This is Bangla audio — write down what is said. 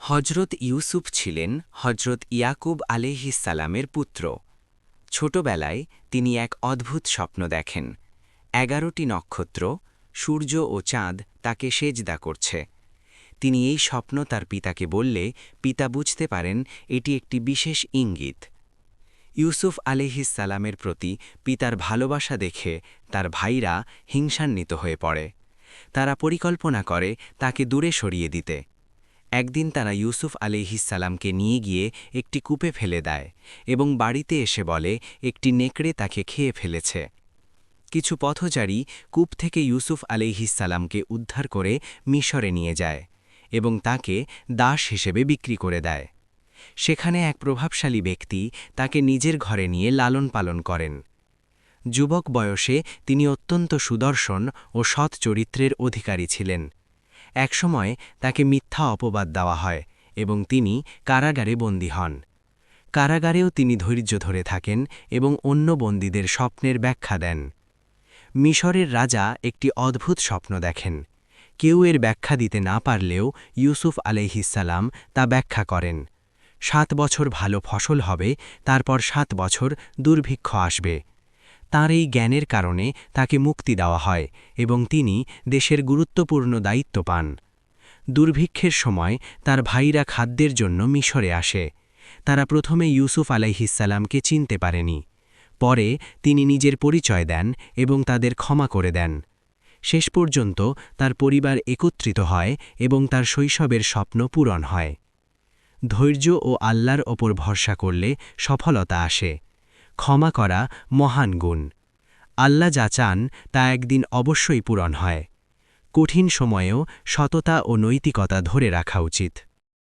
হজরত ইউসুফ ছিলেন হজরত ইয়াকুব আলাইহিসসালামের পুত্র। ছোটবেলায় তিনি এক অদ্ভুত স্বপ্ন দেখেন। ১১টি নক্ষত্র, সূর্য ও চাঁদ তাকে সেজদা করছে। তিনি এই স্বপ্ন তার পিতাকে বললে পিতা বুঝতে পারেন এটি একটি বিশেষ ইঙ্গিত। ইউসুফ আলাইহিসসালামের প্রতি পিতার ভালোবাসা দেখে তার ভাইরা হিংসান্বিত হয়ে পড়ে। তারা পরিকল্পনা করে তাকে দূরে সরিয়ে দিতে। একদিন তারা ইউসুফ আলাইহিসসালামকে নিয়ে গিয়ে একটি কূপে ফেলে দেয় এবং বাড়িতে এসে বলে একটি নেকড়ে তাকে খেয়ে ফেলেছে। কিছু পথচারী কূপ থেকে ইউসুফ আলাইহিসসালামকে উদ্ধার করে মিশরে নিয়ে যায় এবং তাকে দাস হিসেবে বিক্রি করে দেয়। সেখানে এক প্রভাবশালী ব্যক্তি তাকে নিজের ঘরে নিয়ে লালন পালন করেন। যুবক বয়সে তিনি অত্যন্ত সুদর্শন ও সৎ চরিত্রের অধিকারী ছিলেন। একসময় তাকে মিথ্যা অপবাদ দেওয়া হয় এবং তিনি কারাগারে বন্দী হন। কারাগারেও তিনি ধৈর্য ধরে থাকেন এবং অন্য বন্দীদের স্বপ্নের ব্যাখ্যা দেন। মিশরের রাজা একটি অদ্ভুত স্বপ্ন দেখেন। কেউ এর ব্যাখ্যা দিতে না পারলেও ইউসুফ আলাইহিসসালাম তা ব্যাখ্যা করেন। ৭ বছর ভালো ফসল হবে, তারপর ৭ বছর দুর্ভিক্ষ আসবে। তাঁর এই জ্ঞানের কারণে তাকে মুক্তি দেওয়া হয় এবং তিনি দেশের গুরুত্বপূর্ণ দায়িত্ব পান। দুর্ভিক্ষের সময় তার ভাইরা খাদ্যের জন্য মিশরে আসে। তারা প্রথমে ইউসুফ আলাইহিসসালামকে চিনতে পারেনি। পরে তিনি নিজের পরিচয় দেন এবং তাদের ক্ষমা করে দেন। শেষ পর্যন্ত তার পরিবার একত্রিত হয় এবং তার শৈশবের স্বপ্ন পূরণ হয়। ধৈর্য ও আল্লাহর ওপর ভরসা করলে সফলতা আসে। ক্ষমা করা মহান গুণ। আল্লাহ যা চান তা একদিন অবশ্যই পূরণ হয়। কঠিন সময়েও সততা ও নৈতিকতা ধরে রাখা উচিত।